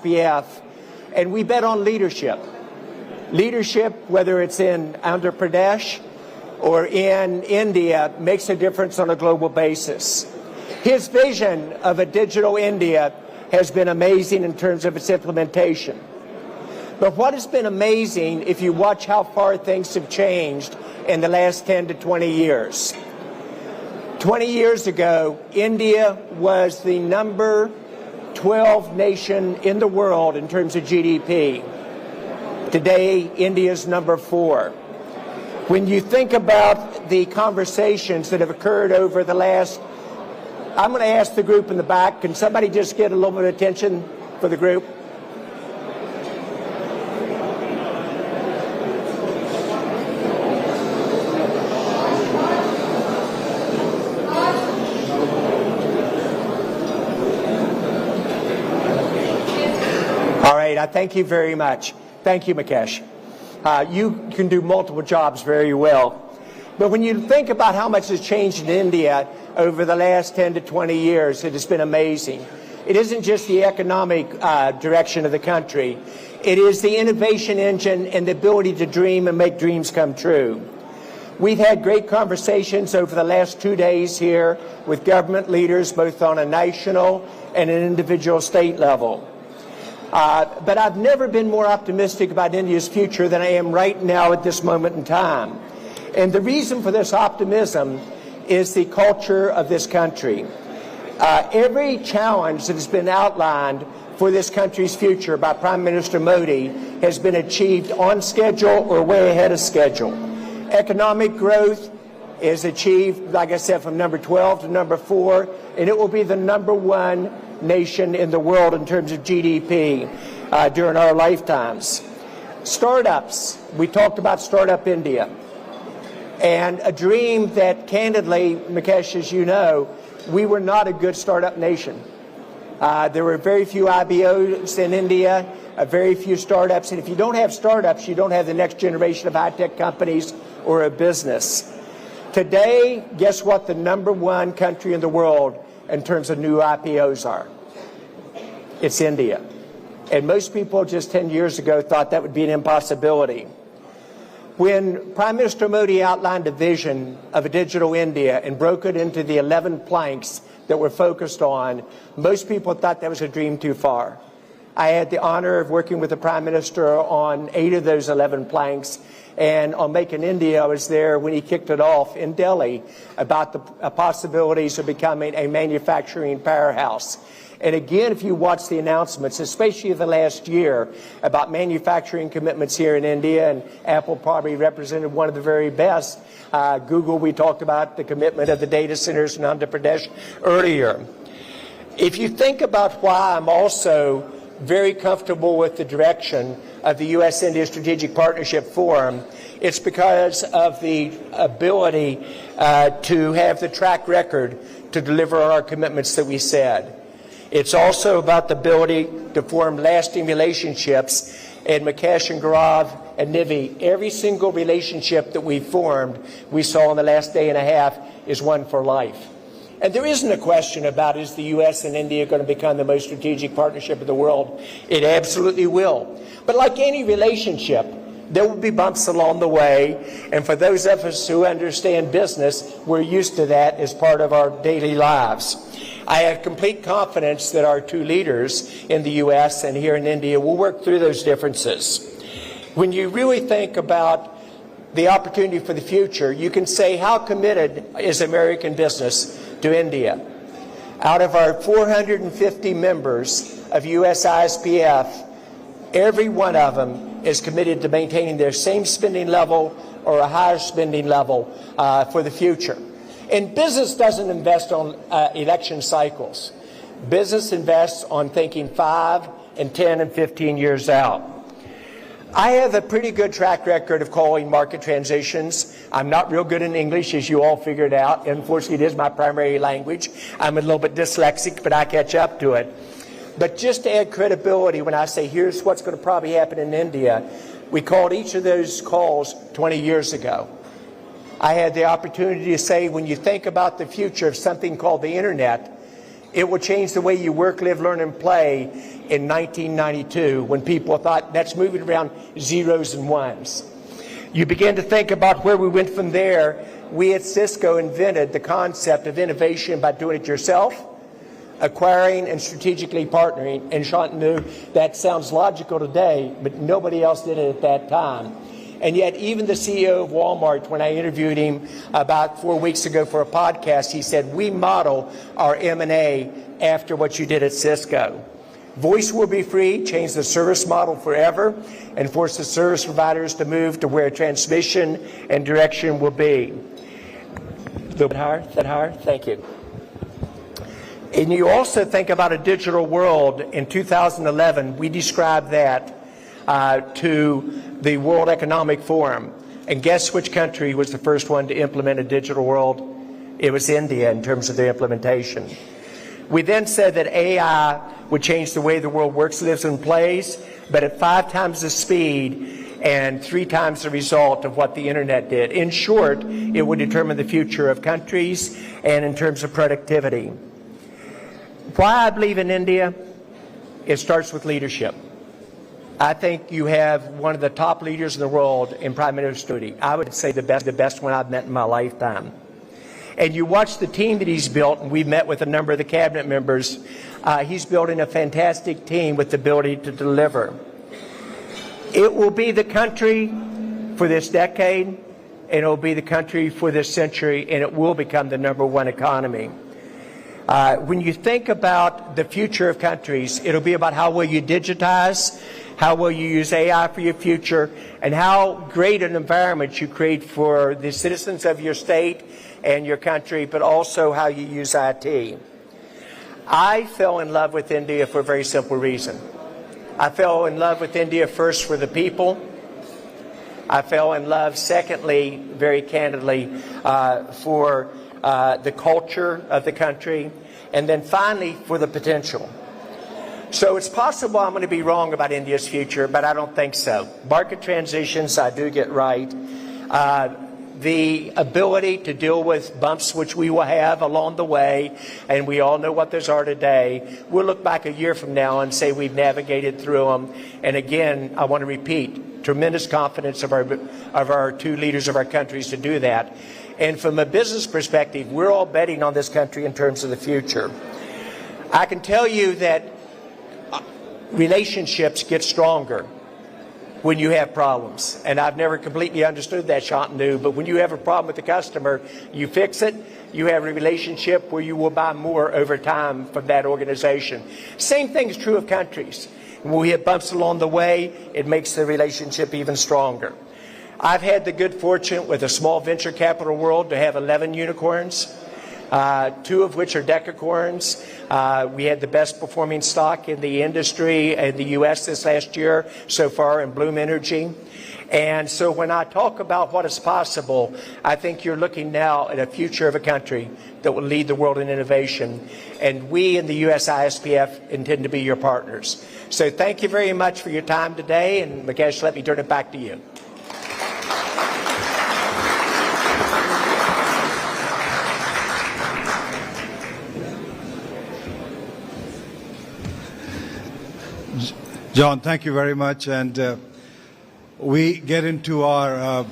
ISPF, and we bet on leadership. Leadership, whether it's in Andhra Pradesh or in India, makes a difference on a global basis. His vision of a digital India has been amazing in terms of its implementation. But what has been amazing, if you watch how far things have changed in the last 10 to 20 years. 20 years ago, India was the number 12 nation in the world in terms of GDP. Today, India's number 4. When you think about the conversations that have occurred over the last, I'm going to ask the group in the back, can somebody just get a little bit of attention for the group? All right, I thank you very much. Thank you, Mukesh. You can do multiple jobs very well. But when you think about how much has changed in India over the last 10 to 20 years, it has been amazing. It isn't just the economic direction of the country. It is the innovation engine and the ability to dream and make dreams come true. We've had great conversations over the last 2 days here with government leaders, both on a national and an individual state level. But I've never been more optimistic about India's future than I am right now at this moment in time. And the reason for this optimism is the culture of this country. Every challenge that has been outlined for this country's future by Prime Minister Modi has been achieved on schedule or way ahead of schedule. Economic growth is achieved, like I said, from number 12 to number 4, and it will be the number 1 nation in the world in terms of GDP during our lifetimes. Startups, we talked about Startup India, and a dream that candidly, Mukesh, as you know, we were not a good startup nation. There were very few IBOs in India, very few startups, and if you don't have startups, you don't have the next generation of high-tech companies or a business. Today, guess what the number 1 country in the world in terms of new IPOs are? It's India. And most people just 10 years ago thought that would be an impossibility. When Prime Minister Modi outlined a vision of a digital India and broke it into the 11 planks that we're focused on, most people thought that was a dream too far. I had the honor of working with the Prime Minister on 8 of those 11 planks, and on Make in India, I was there when he kicked it off in Delhi about the possibilities of becoming a manufacturing powerhouse. And again, if you watch the announcements, especially the last year, about manufacturing commitments here in India, and Apple probably represented one of the very best. Google, we talked about the commitment of the data centers in Andhra Pradesh earlier. If you think about why I'm also very comfortable with the direction of the U.S.-India Strategic Partnership Forum, it's because of the ability to have the track record to deliver on our commitments that we said. It's also about the ability to form lasting relationships. And Mukesh and Gaurav and Nivi, every single relationship that we formed, we saw in the last day and a half, is one for life. And there isn't a question about, is the U.S. and India going to become the most strategic partnership in the world? It absolutely will. But like any relationship, there will be bumps along the way. And for those of us who understand business, we're used to that as part of our daily lives. I have complete confidence that our 2 leaders in the U.S. and here in India will work through those differences. When you really think about the opportunity for the future, you can say, how committed is American business to India? Out of our 450 members of U.S. ISPF, every one of them is committed to maintaining their same spending level or a higher spending level for the future. And business doesn't invest on election cycles. Business invests on thinking 5 and 10 and 15 years out. I have a pretty good track record of calling market transitions. I'm not real good in English, as you all figured out. Unfortunately, it is my primary language. I'm a little bit dyslexic, but I catch up to it. But just to add credibility, when I say here's what's going to probably happen in India, we called each of those calls 20 years ago. I had the opportunity to say, when you think about the future of something called the Internet, It will change the way you work, live, learn, and play in 1992 when people thought that's moving around zeros and ones. You begin to think about where we went from there. We at Cisco invented the concept of innovation by doing it yourself, acquiring and strategically partnering. And Shantanu, that sounds logical today, but nobody else did it at that time. And yet even the CEO of Walmart, when I interviewed him about 4 weeks ago for a podcast, he said, we model our M&A after what you did at Cisco. Voice will be free, change the service model forever, and force the service providers to move to where transmission and direction will be. A little bit higher? Is that higher? Thank you. And you also think about a digital world. In 2011, we described that to the World Economic Forum. And guess which country was the first one to implement a digital world? It was India in terms of the implementation. We then said that AI would change the way the world works, lives, and plays, but at 5 times the speed and 3 times the result of what the internet did. In short, it would determine the future of countries and in terms of productivity. Why I believe in India? It starts with leadership. I think you have one of the top leaders in the world in Prime Minister Modi. I would say the best one I've met in my lifetime. And you watch the team that he's built, and we've met with a number of the cabinet members. He's building a fantastic team with the ability to deliver. It will be the country for this decade, and it will be the country for this century, and it will become the #1 economy. When you think about the future of countries, it'll be about how will you digitize, how will you use AI for your future, and how great an environment you create for the citizens of your state and your country, but also how you use IT. I fell in love with India for a very simple reason. I fell in love with India first for the people. I fell in love, secondly, very candidly, for the culture of the country, and then finally for the potential. So it's possible I'm going to be wrong about India's future, but I don't think so. Market transitions, I do get right. The ability to deal with bumps, which we will have along the way, and we all know what those are today. We'll look back a year from now and say we've navigated through them. And again, I want to repeat, tremendous confidence of our 2 leaders of our countries to do that. And from a business perspective, we're all betting on this country in terms of the future. I can tell you that relationships get stronger when you have problems. And I've never completely understood that, Shantanu, but when you have a problem with the customer, you fix it, you have a relationship where you will buy more over time from that organization. Same thing is true of countries. When we have bumps along the way, it makes the relationship even stronger. I've had the good fortune with a small venture capital world to have 11 unicorns. 2 of which are decacorns. We had the best performing stock in the industry in the U.S. this last year so far in Bloom Energy. And so when I talk about what is possible, I think you're looking now at a future of a country that will lead the world in innovation. And we in the U.S. ISPF intend to be your partners. So thank you very much for your time today. And Mukesh, let me turn it back to you. John, thank you very much. And we get into our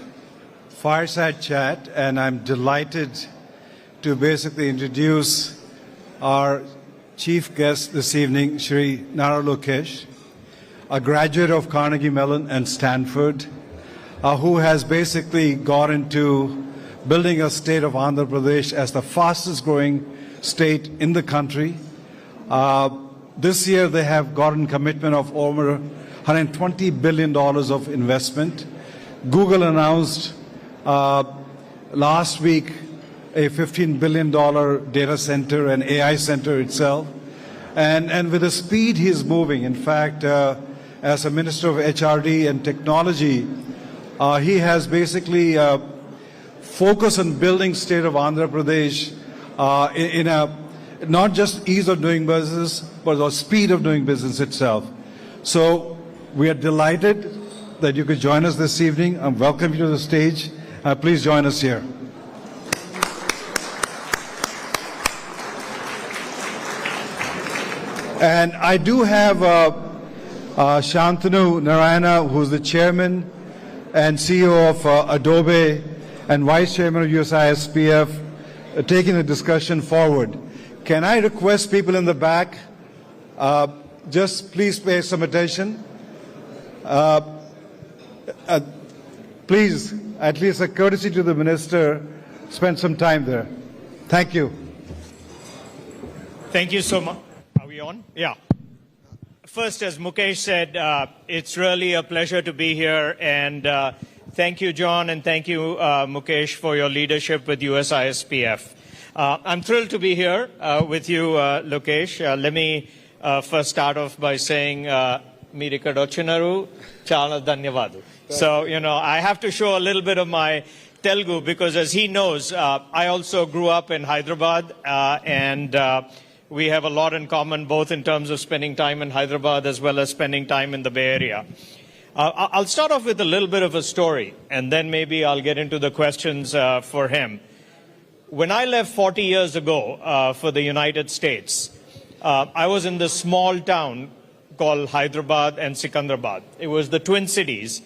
fireside chat, and I'm delighted to basically introduce our chief guest this evening, Shri Nara Lokesh, a graduate of Carnegie Mellon and Stanford, who has basically got into building a state of Andhra Pradesh as the fastest growing state in the country. This year, they have gotten commitment of over $120 billion of investment. Google announced last week a $15 billion data center and AI center itself. And with the speed he's moving, in fact, as a Minister of HRD and Technology, he has basically focused on building state of Andhra Pradesh in a not just ease of doing business, but the speed of doing business itself. So we are delighted that you could join us this evening. I welcome you to the stage. Please join us here. And I do have Shantanu Narayana, who's the chairman and CEO of Adobe and vice chairman of USISPF, taking the discussion forward. Can I request people in the back, just please pay some attention. Please, at least a courtesy to the minister, spend some time there. Thank you. Thank you so much. Are we on? Yeah. First, as Mukesh said, it's really a pleasure to be here. And thank you, John, and thank you, Mukesh, for your leadership with USISPF. I'm thrilled to be here with you, Lokesh. Let me first start off by saying, Meere Kadochinaru, Chala Dhanyavadu. So, I have to show a little bit of my Telugu because, as he knows, I also grew up in Hyderabad, and we have a lot in common, both in terms of spending time in Hyderabad as well as spending time in the Bay Area. I'll start off with a little bit of a story, and then maybe I'll get into the questions for him. When I left 40 years ago for the United States, I was in this small town called Hyderabad and Sikandrabad. It was the Twin Cities.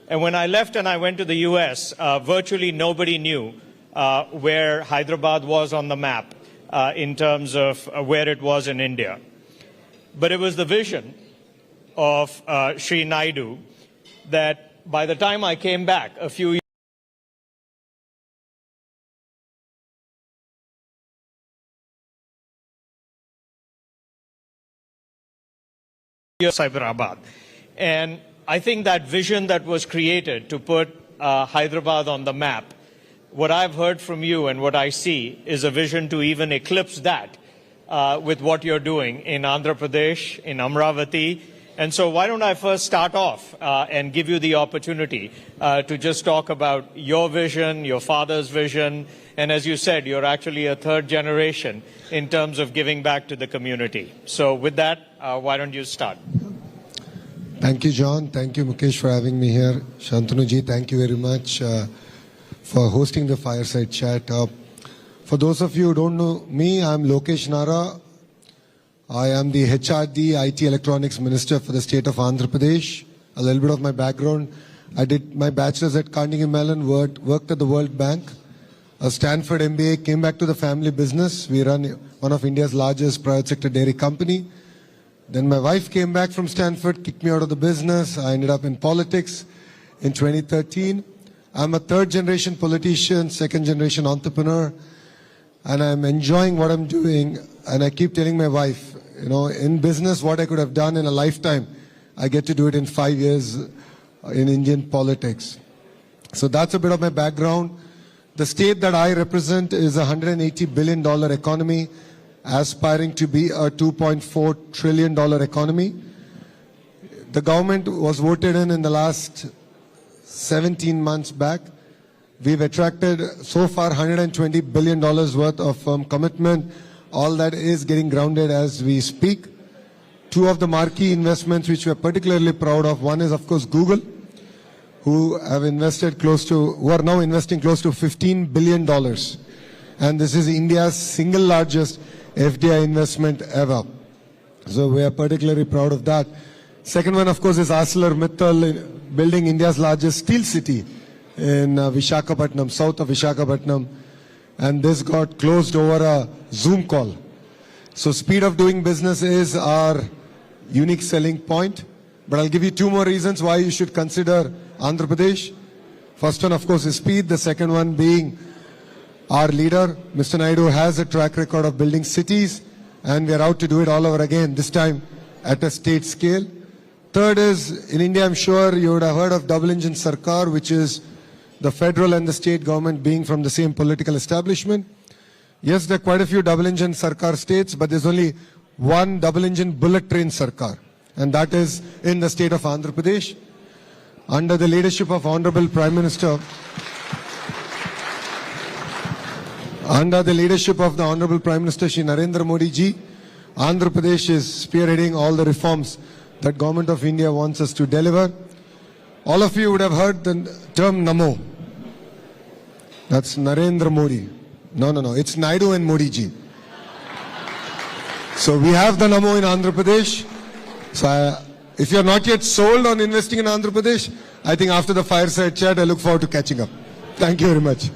And when I left and I went to the U.S., virtually nobody knew where Hyderabad was on the map in terms of where it was in India. But it was the vision of Sri Naidu that by the time I came back a few Hyderabad. And I think that vision that was created to put Hyderabad on the map, what I've heard from you and what I see is a vision to even eclipse that with what you're doing in Andhra Pradesh, in Amravati. And so why don't I first start off and give you the opportunity to just talk about your vision, your father's vision, and as you said, you're actually a third generation in terms of giving back to the community. So with that, why don't you start? Thank you, John. Thank you, Mukesh, for having me here. Shantanu ji, thank you very much for hosting the fireside chat. For those of you who don't know me, I'm Lokesh Nara. I am the HRD IT Electronics Minister for the state of Andhra Pradesh. A little bit of my background. I did my bachelor's at Carnegie Mellon, worked at the World Bank, a Stanford MBA, came back to the family business. We run one of India's largest private sector dairy company. Then my wife came back from Stanford, kicked me out of the business. I ended up in politics in 2013. I'm a third generation politician, second generation entrepreneur, and I'm enjoying what I'm doing. And I keep telling my wife, in business, what I could have done in a lifetime, I get to do it in 5 years in Indian politics. So that's a bit of my background. The state that I represent is a $180 billion economy, aspiring to be a $2.4 trillion economy. The government was voted in the last 17 months back. We've attracted so far $120 billion worth of commitment. All that is getting grounded as we speak. Two of the marquee investments which we're particularly proud of, one is of course Google, who are now investing close to $15 billion. And this is India's single largest FDI investment ever. So we are particularly proud of that. Second one, of course, is ArcelorMittal building India's largest steel city in Visakhapatnam, south of Visakhapatnam. And this got closed over a Zoom call. So speed of doing business is our unique selling point. But I'll give you two more reasons why you should consider Andhra Pradesh. First one, of course, is speed. The second one being our leader, Mr. Naidu, has a track record of building cities, and we are out to do it all over again, this time at a state scale. Third is, in India, I'm sure you would have heard of double engine Sarkar, which is the federal and the state government being from the same political establishment. Yes, there are quite a few double engine Sarkar states, but there's only one double engine bullet train Sarkar, and that is in the state of Andhra Pradesh, under the leadership of Hon'ble Prime Minister. Under the leadership of the Honorable Prime Minister Shri Narendra Modi ji, Andhra Pradesh is spearheading all the reforms that Government of India wants us to deliver. All of you would have heard the term Namo. That's Narendra Modi. No, it's Naidu and Modi ji. So we have the Namo in Andhra Pradesh. So if you're not yet sold on investing in Andhra Pradesh, I think after the fireside chat, I look forward to catching up. Thank you very much.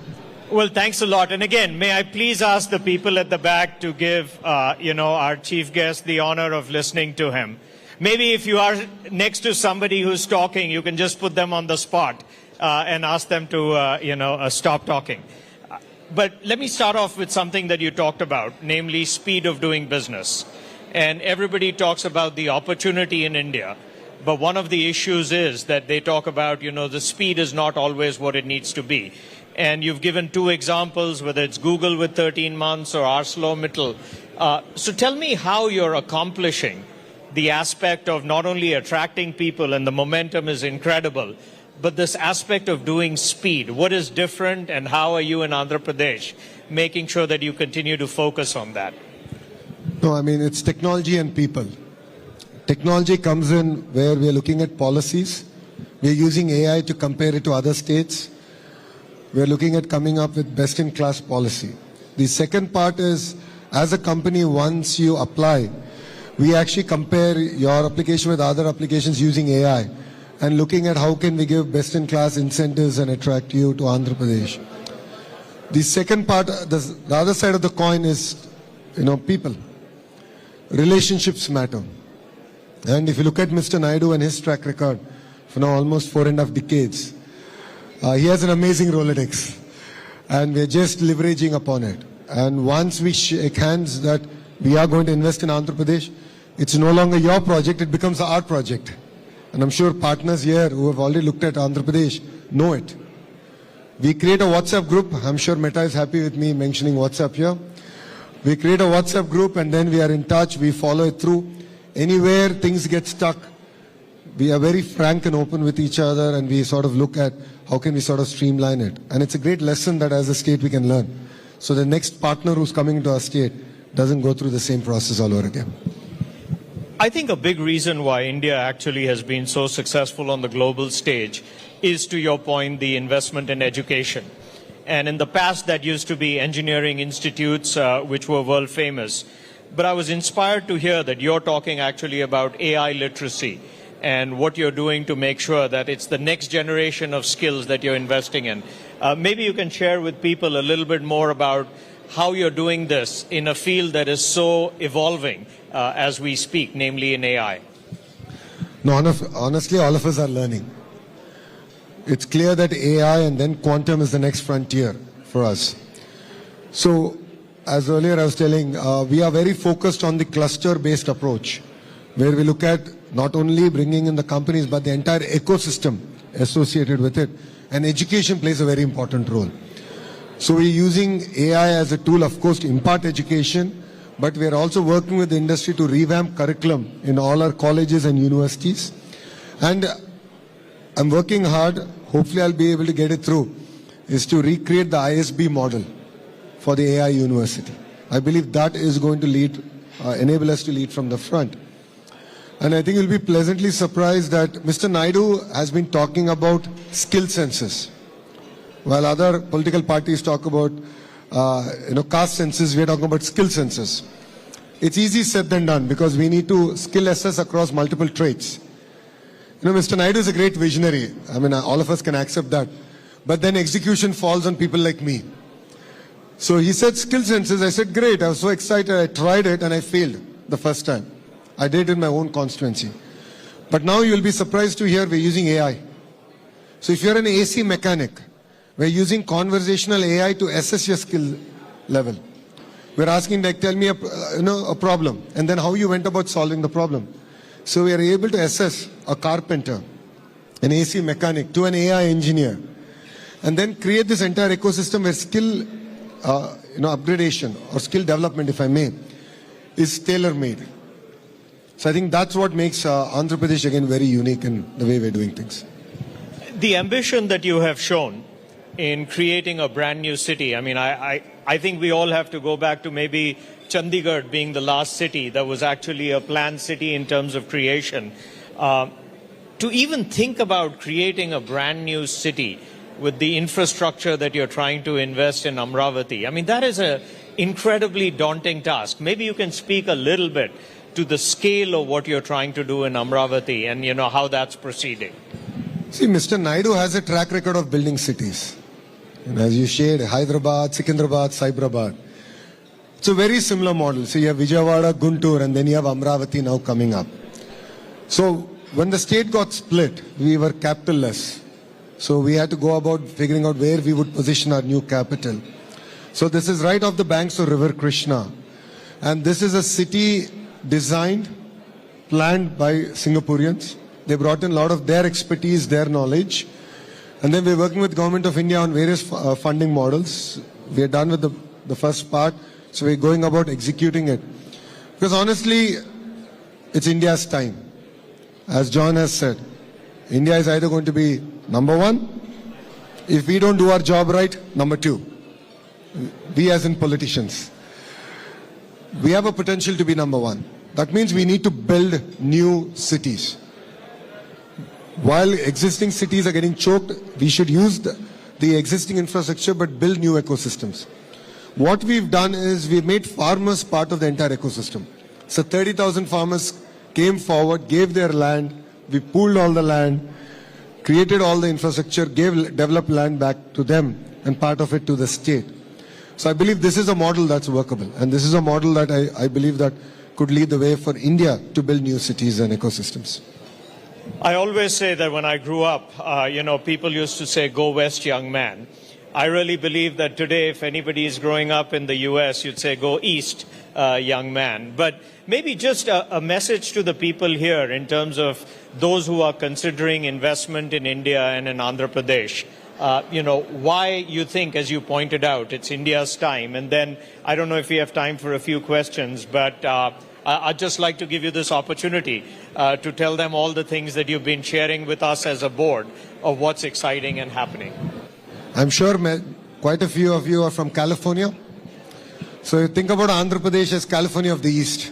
Well, thanks a lot. And again, may I please ask the people at the back to give, our chief guest the honor of listening to him. Maybe if you are next to somebody who's talking, you can just put them on the spot and ask them to, stop talking. But let me start off with something that you talked about, namely speed of doing business. And everybody talks about the opportunity in India. But one of the issues is that they talk about, the speed is not always what it needs to be. And you've given two examples, whether it's Google with 13 months or ArcelorMittal. So tell me how you're accomplishing the aspect of not only attracting people, and the momentum is incredible, but this aspect of doing speed. What is different, and how are you in Andhra Pradesh making sure that you continue to focus on that? No, I mean, it's technology and people. Technology comes in where we are looking at policies. We are using AI to compare it to other states. We are looking at coming up with best-in-class policy. The second part is, as a company, once you apply, we actually compare your application with other applications using AI and looking at how can we give best-in-class incentives and attract you to Andhra Pradesh. The second part, the other side of the coin is, people. Relationships matter. And if you look at Mr. Naidu and his track record for now almost 4.5 decades, he has an amazing Rolodex, and we're just leveraging upon it. And once we shake hands that we are going to invest in Andhra Pradesh, it's no longer your project, it becomes our project. And I'm sure partners here who have already looked at Andhra Pradesh know it. We create a WhatsApp group. I'm sure Meta is happy with me mentioning WhatsApp here. We create a WhatsApp group, and then we are in touch, we follow it through. Anywhere things get stuck, we are very frank and open with each other, and we sort of look at how can we sort of streamline it. And it's a great lesson that as a state we can learn. So the next partner who's coming into our state doesn't go through the same process all over again. I think a big reason why India actually has been so successful on the global stage is, to your point, the investment in education. And in the past, that used to be engineering institutes, which were world famous. But I was inspired to hear that you're talking actually about AI literacy and what you're doing to make sure that it's the next generation of skills that you're investing in. Maybe you can share with people a little bit more about how you're doing this in a field that is so evolving as we speak, namely in AI. No, honestly, all of us are learning. It's clear that AI and then quantum is the next frontier for us. So, as earlier I was telling, we are very focused on the cluster-based approach, where we look at not only bringing in the companies, but the entire ecosystem associated with it. And education plays a very important role. So we're using AI as a tool, of course, to impart education, but we're also working with the industry to revamp curriculum in all our colleges and universities. And I'm working hard, hopefully I'll be able to get it through, is to recreate the ISB model for the AI university. I believe that is going to lead, enable us to lead from the front. And I think you'll be pleasantly surprised that Mr. Naidu has been talking about skill census. While other political parties talk about caste census, we are talking about skill census. It's easy said than done because we need to skill assess across multiple traits. Mr. Naidu is a great visionary. I mean, all of us can accept that. But then execution falls on people like me. So he said skill census. I said, great. I was so excited. I tried it and I failed the first time. I did it in my own constituency. But now you'll be surprised to hear we're using AI. So if you're an AC mechanic, we're using conversational AI to assess your skill level. We're asking, like, tell me a problem, and then how you went about solving the problem. So we are able to assess a carpenter, an AC mechanic, to an AI engineer, and then create this entire ecosystem where skill upgradation or skill development, if I may, is tailor-made. So I think that's what makes Andhra Pradesh again very unique in the way we're doing things. The ambition that you have shown in creating a brand new city, I mean, I think we all have to go back to maybe Chandigarh being the last city that was actually a planned city in terms of creation. To even think about creating a brand new city with the infrastructure that you're trying to invest in Amravati, I mean, that is a incredibly daunting task. Maybe you can speak a little bit to the scale of what you're trying to do in Amravati and, how that's proceeding. See, Mr. Naidu has a track record of building cities. And as you shared, Hyderabad, Secunderabad, Cyberabad. It's a very similar model. So you have Vijayawada, Guntur, and then you have Amravati now coming up. So when the state got split, we were capitalless. So we had to go about figuring out where we would position our new capital. So this is right off the banks of River Krishna. And this is a city designed, planned by Singaporeans. They brought in a lot of their expertise, their knowledge. And then we're working with Government of India on various funding models. We're done with the first part. So we're going about executing it. Because honestly, it's India's time. As John has said, India is either going to be number one, if we don't do our job right, number two. We as in politicians. We have a potential to be number one. That means we need to build new cities. While existing cities are getting choked, we should use the existing infrastructure but build new ecosystems. What we've done is we've made farmers part of the entire ecosystem. So 30,000 farmers came forward, gave their land, we pooled all the land, created all the infrastructure, developed land back to them and part of it to the state. So I believe this is a model that's workable, and this is a model that I believe that could lead the way for India to build new cities and ecosystems. I always say that when I grew up, people used to say, "Go west, young man." I really believe that today, if anybody is growing up in the US, you'd say, "Go east, young man." But maybe just a message to the people here in terms of those who are considering investment in India and in Andhra Pradesh. Why you think, as you pointed out, it's India's time. And then I don't know if we have time for a few questions, but I'd just like to give you this opportunity to tell them all the things that you've been sharing with us as a board of what's exciting and happening. I'm sure quite a few of you are from California. So you think about Andhra Pradesh as California of the East.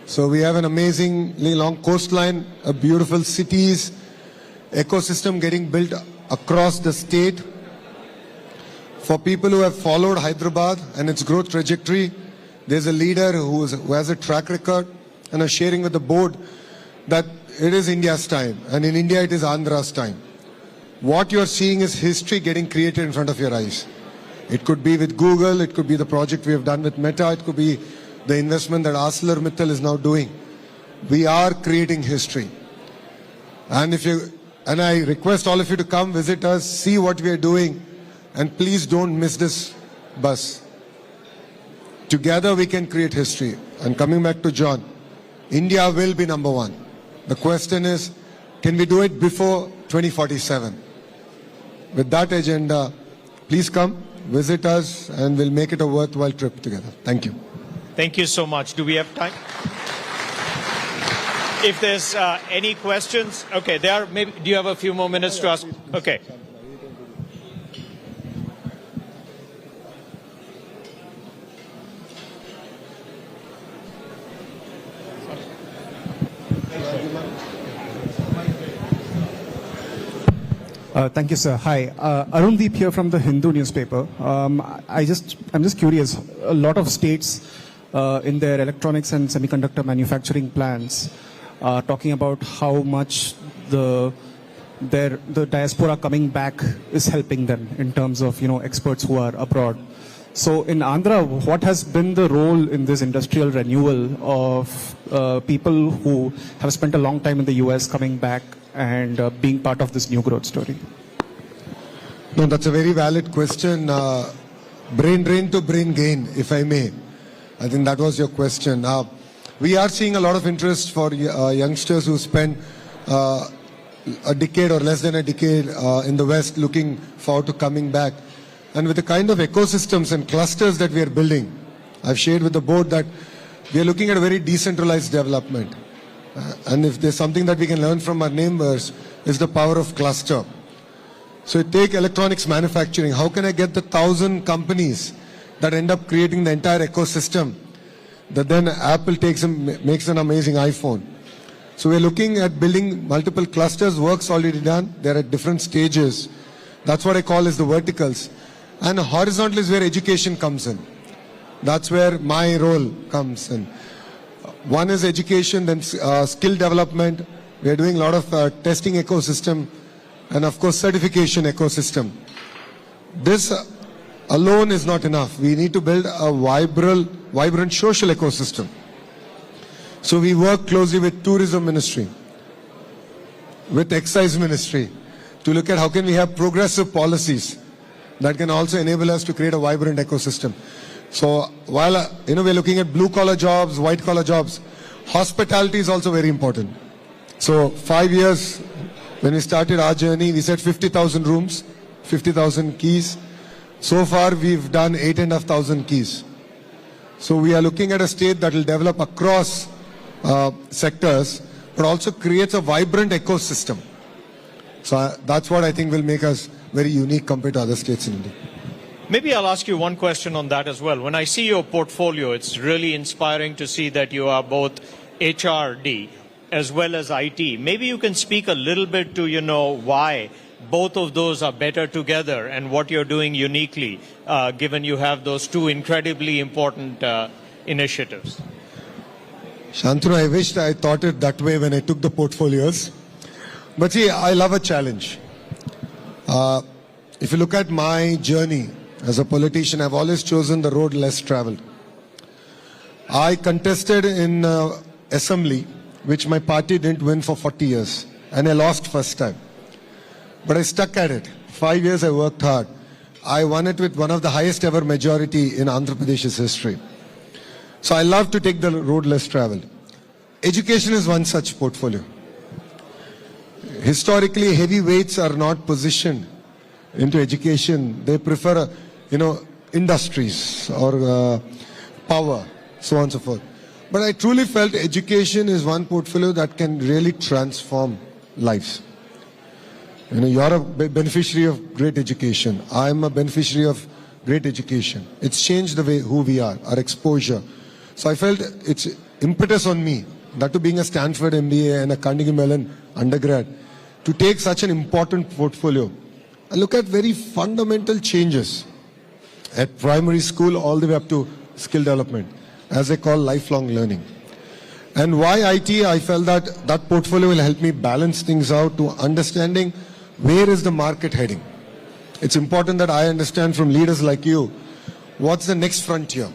So we have an amazingly long coastline, a beautiful cities, ecosystem getting built across the state. For people who have followed Hyderabad and its growth trajectory, there's a leader who has a track record and is sharing with the board that it is India's time, and in India it is Andhra's time. What you're seeing is history getting created in front of your eyes. It could be with Google, it could be the project we have done with Meta, it could be the investment that ArcelorMittal is now doing. We are creating history. And I request all of you to come visit us, see what we are doing, and please don't miss this bus. Together we can create history. And coming back to John, India will be number one. The question is, can we do it before 2047? With that agenda, please come, visit us, and we'll make it a worthwhile trip together. Thank you. Thank you so much. Do we have time? If there's any questions, okay, maybe, do you have a few more minutes to ask? Okay. Thank you, sir. Hi, Arundeep here from the Hindu newspaper. I'm just curious. A lot of states in their electronics and semiconductor manufacturing plans are talking about how much the diaspora coming back is helping them in terms of experts who are abroad. So in Andhra, what has been the role in this industrial renewal of people who have spent a long time in the US coming back and being part of this new growth story? No, that's a very valid question. Brain drain to brain gain, if I may. I think that was your question. We are seeing a lot of interest for youngsters who spend a decade or less than a decade in the West looking forward to coming back. And with the kind of ecosystems and clusters that we are building, I've shared with the board that we are looking at a very decentralized development. And if there's something that we can learn from our neighbors, is the power of cluster. So take electronics manufacturing. How can I get the 1,000 companies that end up creating the entire ecosystem that then Apple takes and makes an amazing iPhone? So we're looking at building multiple clusters. Work's already done. They're at different stages. That's what I call as the verticals. And horizontal is where education comes in. That's where my role comes in. One is education, then skill development. We are doing a lot of testing ecosystem and of course certification ecosystem. This alone is not enough. We need to build a vibrant social ecosystem. So we work closely with Tourism Ministry, with Excise Ministry, to look at how can we have progressive policies that can also enable us to create a vibrant ecosystem. So while we're looking at blue collar jobs, white collar jobs, hospitality is also very important. So 5 years when we started our journey, we said 50,000 rooms, 50,000 keys. So far we've done 8,500 keys. So we are looking at a state that will develop across sectors, but also creates a vibrant ecosystem. So that's what I think will make us very unique compared to other states in India. Maybe I'll ask you one question on that as well. When I see your portfolio, it's really inspiring to see that you are both HRD as well as IT. Maybe you can speak a little bit to, why both of those are better together and what you're doing uniquely, given you have those two incredibly important initiatives. Shantanu, I wished I thought it that way when I took the portfolios. But see, I love a challenge. If you look at my journey as a politician, I've always chosen the road less traveled. I contested in assembly, which my party didn't win for 40 years, and I lost first time. But I stuck at it. 5 years I worked hard. I won it with one of the highest ever majority in Andhra Pradesh's history. So I love to take the road less traveled. Education is one such portfolio. Historically, heavyweights are not positioned into education. They prefer, industries or power, so on and so forth. But I truly felt education is one portfolio that can really transform lives. You're a beneficiary of great education. I'm a beneficiary of great education. It's changed the way who we are, our exposure. So I felt it's impetus on me, that to being a Stanford MBA and a Carnegie Mellon undergrad, to take such an important portfolio and look at very fundamental changes at primary school all the way up to skill development, as I call lifelong learning. And why IT? I felt that that portfolio will help me balance things out to understanding where is the market heading. It's important that I understand from leaders like you, what's the next frontier?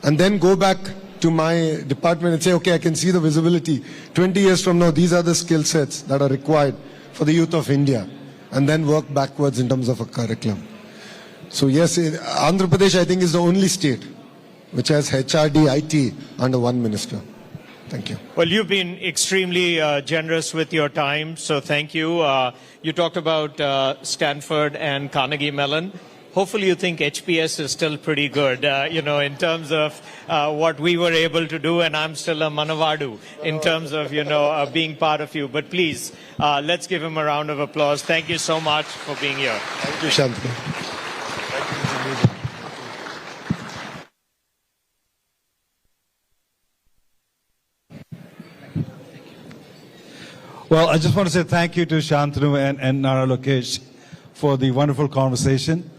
And then go back to my department and say, okay, I can see the visibility. 20 years from now, these are the skill sets that are required for the youth of India. And then work backwards in terms of a curriculum. So yes, Andhra Pradesh, I think, is the only state which has HRD, IT under one minister. Thank you. Well, you've been extremely generous with your time, so thank you. You talked about Stanford and Carnegie Mellon. Hopefully you think HPS is still pretty good, in terms of what we were able to do, and I'm still a Manavadu in terms of, being part of you. But please, let's give him a round of applause. Thank you so much for being here. Thank you, Shantanu. Well, I just want to say thank you to Shantanu and Nara Lokesh for the wonderful conversation.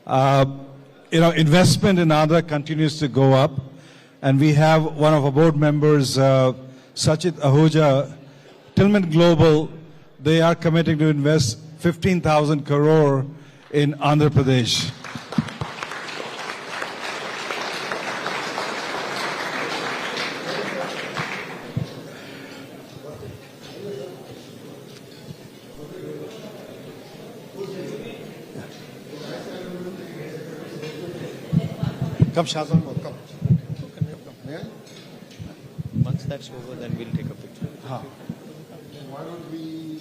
Investment in Andhra continues to go up, and we have one of our board members, Sachit Ahuja, Tillman Global. They are committing to invest 15,000 crore in Andhra Pradesh. Come, Shazan, come. Once that's over, then we'll take a picture. Why don't we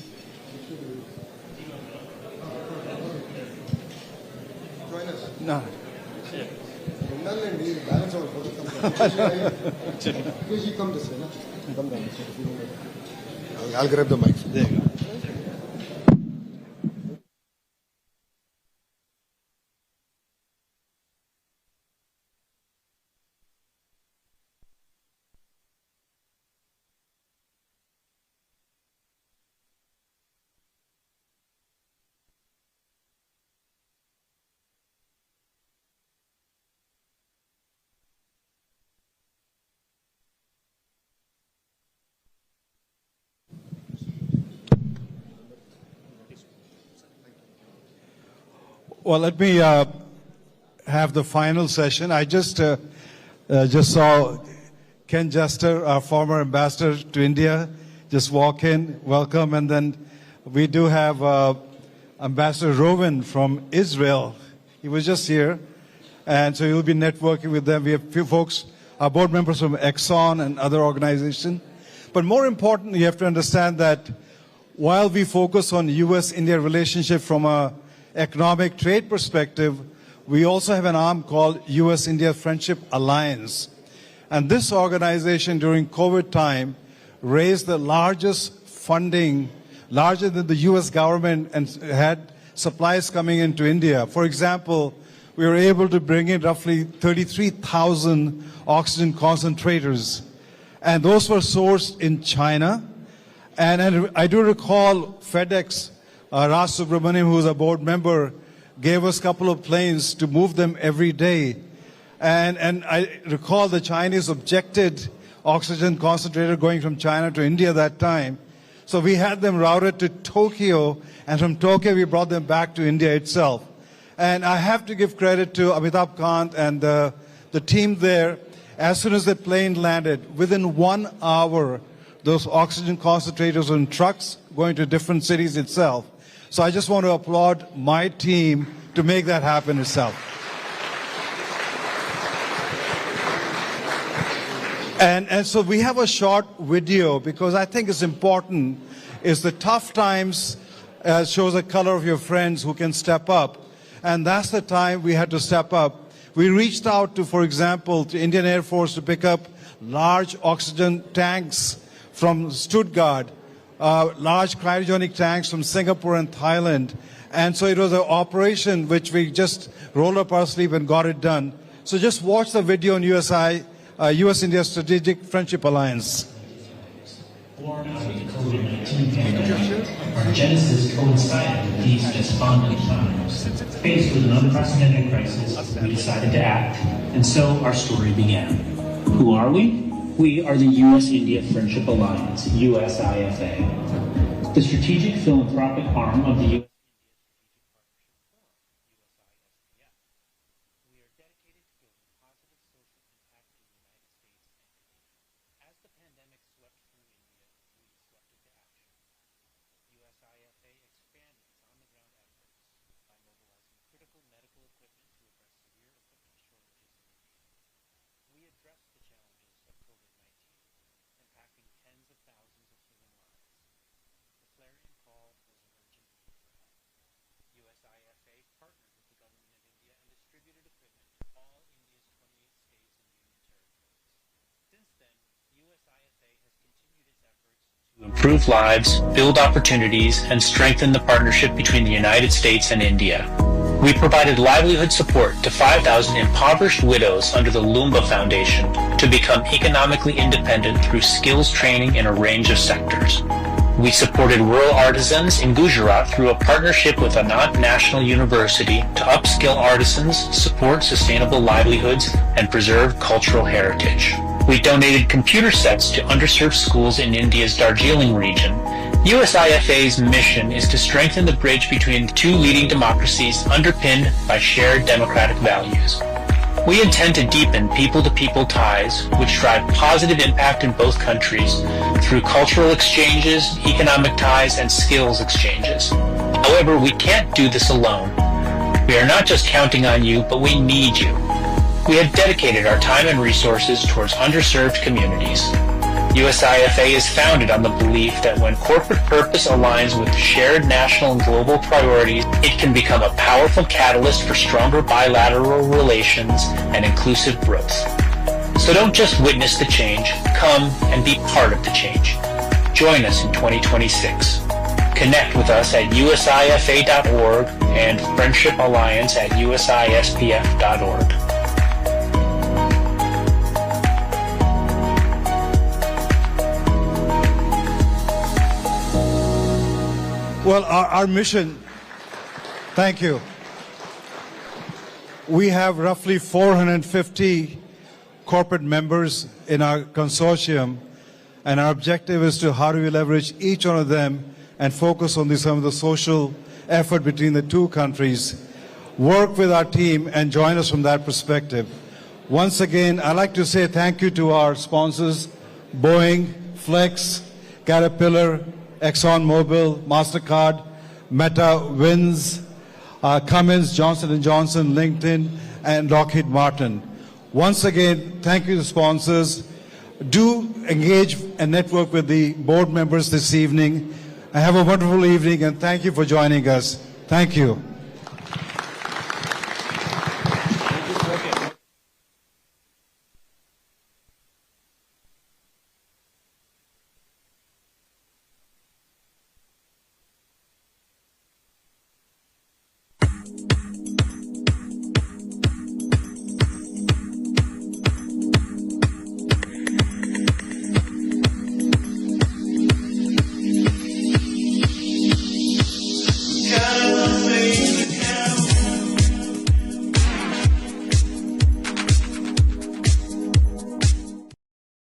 join us? No. Balance our photo. You come this way, no? Come down. I'll grab the mic. There you go. Well, let me have the final session. I just saw Ken Jester, our former ambassador to India, just walk in, welcome, and then we do have Ambassador Rowan from Israel. He was just here, and so you'll be networking with them. We have a few folks, our board members from Exxon and other organizations. But more importantly, you have to understand that while we focus on U.S.-India relationship from an economic trade perspective, we also have an arm called U.S.-India Friendship Alliance. And this organization during COVID time raised the largest funding, larger than the U.S. government, and had supplies coming into India. For example, we were able to bring in roughly 33,000 oxygen concentrators. And those were sourced in China. And I do recall FedEx, Raj Subramaniam, who is a board member, gave us a couple of planes to move them every day. And I recall the Chinese objected oxygen concentrator going from China to India that time. So we had them routed to Tokyo, and from Tokyo we brought them back to India itself. And I have to give credit to Amitabh Kant and the team there. As soon as the plane landed, within 1 hour, those oxygen concentrators were in trucks going to different cities itself. So I just want to applaud my team to make that happen itself. And so we have a short video because I think it's important. Is the tough times shows the color of your friends who can step up. And that's the time we had to step up. We reached out to, for example, to Indian Air Force to pick up large oxygen tanks from Stuttgart, large cryogenic tanks from Singapore and Thailand. And so it was an operation which we just rolled up our sleeve and got it done. So just watch the video on U.S.-India Strategic Friendship Alliance. Born out of the COVID-19 pandemic, our genesis coincided with these despondent times. Faced with an unprecedented crisis, we decided to act, and so our story began. Who are we? We are the U.S.-India Friendship Alliance, USIFA, the strategic philanthropic arm of the U.S. Improve lives, build opportunities, and strengthen the partnership between the United States and India. We provided livelihood support to 5,000 impoverished widows under the Lumba Foundation to become economically independent through skills training in a range of sectors. We supported rural artisans in Gujarat through a partnership with Anand National University to upskill artisans, support sustainable livelihoods, and preserve cultural heritage. We donated computer sets to underserved schools in India's Darjeeling region. USIFA's mission is to strengthen the bridge between two leading democracies underpinned by shared democratic values. We intend to deepen people-to-people ties, which drive positive impact in both countries through cultural exchanges, economic ties, and skills exchanges. However, we can't do this alone. We are not just counting on you, but we need you. We have dedicated our time and resources towards underserved communities. USIFA is founded on the belief that when corporate purpose aligns with shared national and global priorities, it can become a powerful catalyst for stronger bilateral relations and inclusive growth. So don't just witness the change, come and be part of the change. Join us in 2026. Connect with us at usifa.org and Friendship Alliance at usispf.org. Well, our mission, thank you. We have roughly 450 corporate members in our consortium, and our objective is to how do we leverage each one of them and focus on some of the social effort between the two countries. work with our team and join us from that perspective. Once again, I'd like to say thank you to our sponsors, Boeing, Flex, Caterpillar, ExxonMobil, MasterCard, Meta, Wins, Cummins, Johnson & Johnson, LinkedIn, and Lockheed Martin. Once again, thank you to sponsors. Do engage and network with the board members this evening. Have a wonderful evening, and thank you for joining us. Thank you.